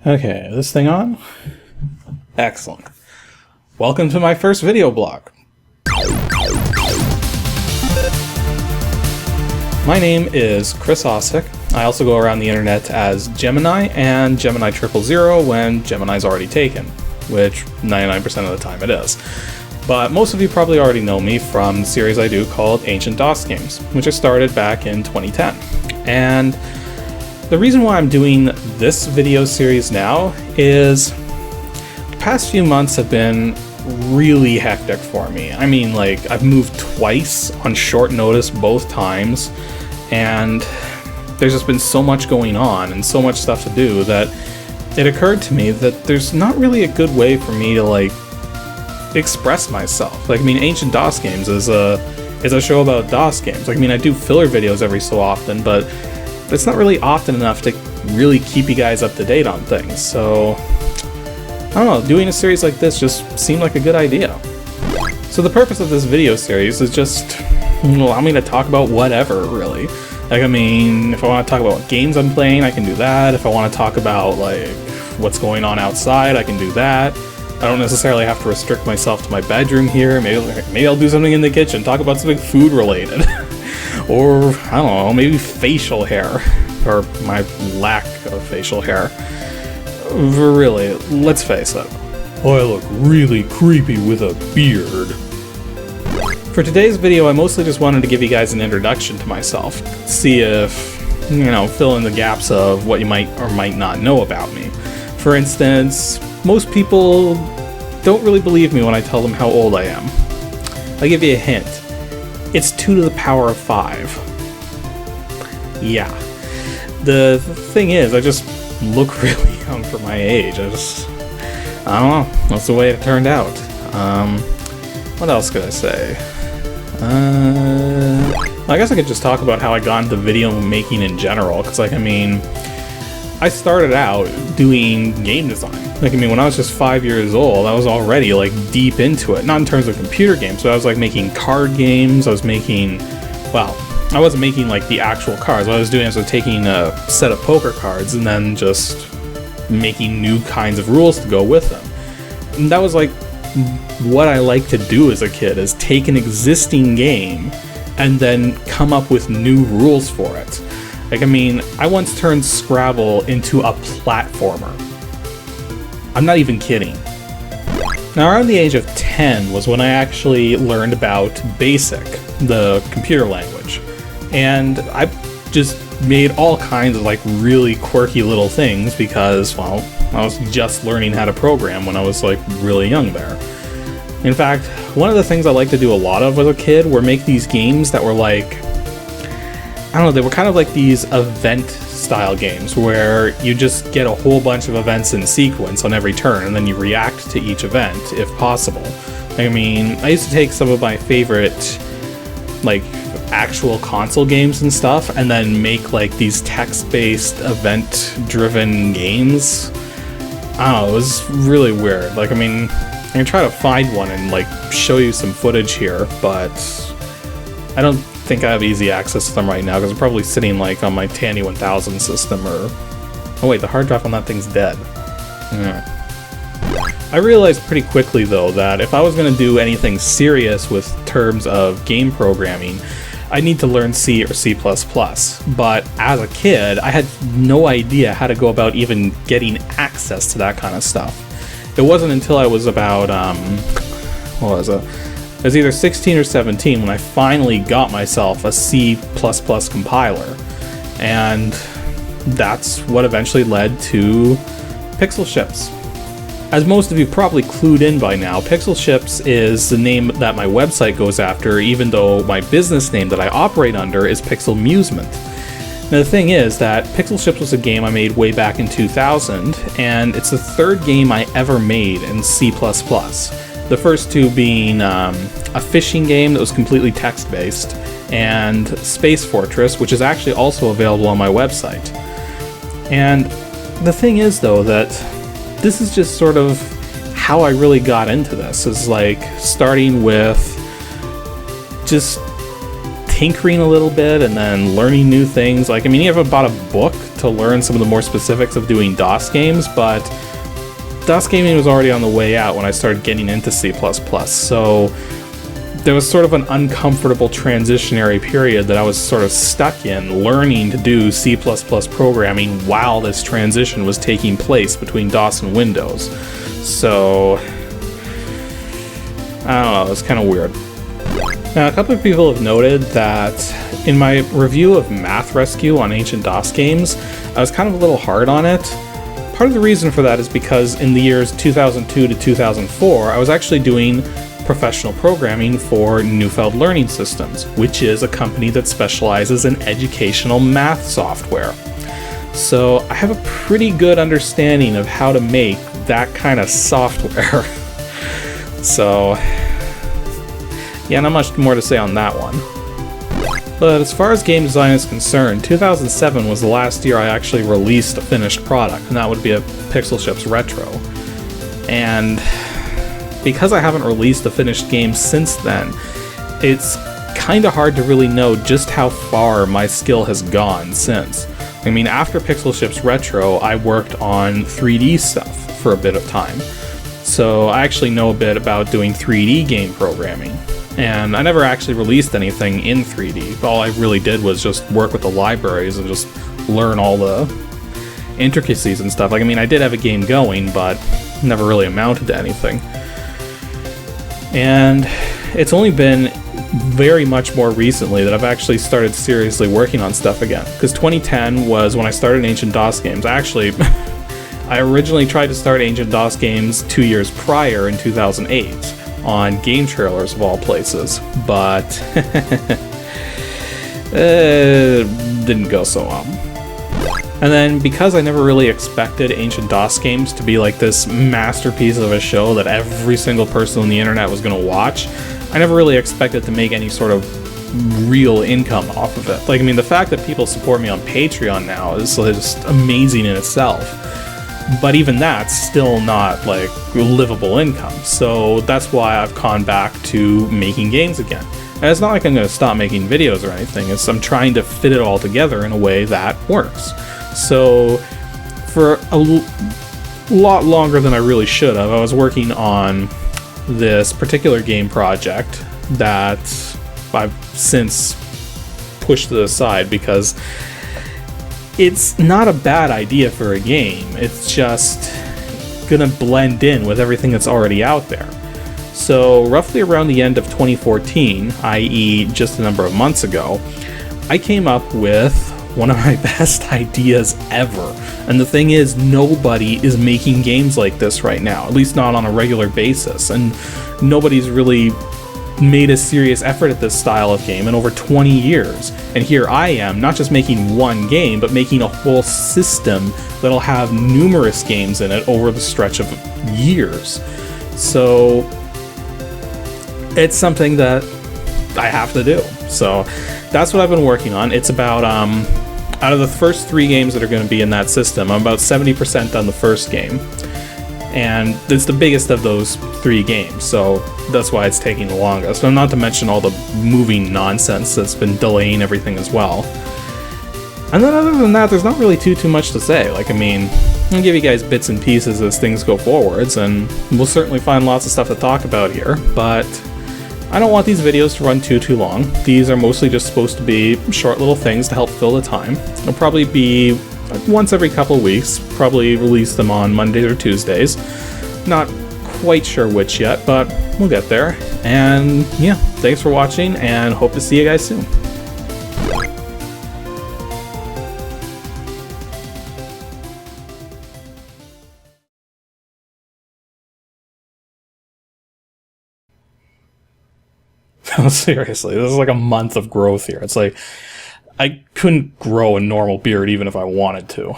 Okay, this thing on? Excellent. Welcome to my first video blog. My name is Chris Osick. I also go around the internet as Gemini and Gemini 000 when Gemini's already taken, which 99% of the time it is. But most of you probably already know me from the series I do called Ancient DOS Games, which I started back in 2010. And the reason why I'm doing this video series now is the past few months have been really hectic for me. I mean, like, I've moved twice on short notice both times, and there's just been so much going on and so much stuff to do that it occurred to me that there's not really a good way for me to, like, express myself. Like, I mean, Ancient DOS Games is a show about DOS games. Like, I mean, I do filler videos every so often, but it's not really often enough to really keep you guys up to date on things. So, I don't know, doing a series like this just seemed like a good idea. So the purpose of this video series is just allow me to talk about whatever, really. Like, I mean, if I want to talk about what games I'm playing, I can do that. If I want to talk about, like, what's going on outside, I can do that. I don't necessarily have to restrict myself to my bedroom here. Maybe I'll do something in the kitchen, talk about something food related. Or, I don't know, maybe facial hair. Or my lack of facial hair. Really, let's face it, I look really creepy with a beard. For today's video, I mostly just wanted to give you guys an introduction to myself. See if, you know, fill in the gaps of what you might or might not know about me. For instance, most people don't really believe me when I tell them how old I am. I'll give you a hint. It's 2 to the power of 5. Yeah. The thing is, I just look really young for my age. I don't know. That's the way it turned out. What else could I say? I guess I could just talk about how I got into video making in general, because, like, I mean, I started out doing game design. Like, I mean, when I was just 5 years old, I was already, like, deep into it. Not in terms of computer games, but I was, like, making card games. I was making, well, I wasn't making, like, the actual cards. What I was doing is taking a set of poker cards and then just making new kinds of rules to go with them. And that was, like, what I like to do as a kid, is take an existing game and then come up with new rules for it. Like, I mean, I once turned Scrabble into a platformer. I'm not even kidding. Now, around the age of 10 was when I actually learned about BASIC, the computer language. And I just made all kinds of, like, really quirky little things because, well, I was just learning how to program when I was, like, really young there. In fact, one of the things I liked to do a lot of as a kid were make these games that were, like, I don't know, they were kind of like these event-style games where you just get a whole bunch of events in sequence on every turn, and then you react to each event, if possible. I mean, I used to take some of my favorite, like, actual console games and stuff, and then make, like, these text-based, event-driven games. I don't know, it was really weird. Like, I mean, I can try to find one and, like, show you some footage here, but I don't think I have easy access to them right now because I'm probably sitting, like, on my Tandy 1000 system or... Oh wait, the hard drive on that thing's dead. I realized pretty quickly, though, that if I was going to do anything serious with terms of game programming, I need to learn C or C++. But as a kid, I had no idea how to go about even getting access to that kind of stuff. It wasn't until I was about, what was it? It was either 16 or 17 when I finally got myself a C++ compiler. And that's what eventually led to Pixel Ships. As most of you probably clued in by now, Pixel Ships is the name that my website goes after, even though my business name that I operate under is Pixel Musement. Now, the thing is that Pixel Ships was a game I made way back in 2000, and it's the third game I ever made in C++. The first two being a fishing game that was completely text-based, and Space Fortress, which is actually also available on my website. And the thing is, though, that this is just sort of how I really got into this, is like starting with just tinkering a little bit and then learning new things. Like, I mean, you haven't bought a book to learn some of the more specifics of doing DOS games, but DOS gaming was already on the way out when I started getting into C++. So there was sort of an uncomfortable transitionary period that I was sort of stuck in, learning to do C++ programming while this transition was taking place between DOS and Windows. So I don't know, it's kind of weird. Now, a couple of people have noted that in my review of Math Rescue on ancient DOS games, I was kind of a little hard on it. Part of the reason for that is because in the years 2002 to 2004, I was actually doing professional programming for Neufeld Learning Systems, which is a company that specializes in educational math software. So I have a pretty good understanding of how to make that kind of software. So yeah, not much more to say on that one. But as far as game design is concerned, 2007 was the last year I actually released a finished product, and that would be a Pixel Ships Retro. And because I haven't released a finished game since then, it's kind of hard to really know just how far my skill has gone since. I mean, after Pixel Ships Retro, I worked on 3D stuff for a bit of time. So I actually know a bit about doing 3D game programming. And I never actually released anything in 3D. All I really did was just work with the libraries and just learn all the intricacies and stuff. Like, I mean, I did have a game going, but never really amounted to anything. And it's only been very much more recently that I've actually started seriously working on stuff again. Because 2010 was when I started Ancient DOS Games. Actually, I originally tried to start Ancient DOS Games 2 years prior in 2008. On Game Trailers of all places, but didn't go so well. And then because I never really expected Ancient DOS Games to be like this masterpiece of a show that every single person on the internet was going to watch, I never really expected to make any sort of real income off of it. Like, I mean, the fact that people support me on Patreon now is just amazing in itself. But even that's still not, like, livable income. So that's why I've gone back to making games again. And it's not like I'm going to stop making videos or anything. I'm trying to fit it all together in a way that works. So for a lot longer than I really should have, I was working on this particular game project that I've since pushed to the side because it's not a bad idea for a game. It's just gonna blend in with everything that's already out there. So roughly around the end of 2014, i.e. just a number of months ago, I came up with one of my best ideas ever. And the thing is, nobody is making games like this right now, at least not on a regular basis. And nobody's really made a serious effort at this style of game in over 20 years. And here I am, not just making one game, but making a whole system that'll have numerous games in it over the stretch of years. So it's something that I have to do. So that's what I've been working on. It's about, out of the first 3 games that are going to be in that system, I'm about 70% done the first game. And it's the biggest of those 3 games, so that's why it's taking the longest. And not to mention all the moving nonsense that's been delaying everything as well. And then other than that, there's not really too much to say. Like, I mean, I'll give you guys bits and pieces as things go forwards, and we'll certainly find lots of stuff to talk about here, but I don't want these videos to run too long. These are mostly just supposed to be short little things to help fill the time. It'll probably be once every couple of weeks, probably release them on Mondays or Tuesdays. Not quite sure which yet, but we'll get there. And yeah, thanks for watching, and hope to see you guys soon. Seriously, this is like a month of growth here. It's like, I couldn't grow a normal beard even if I wanted to.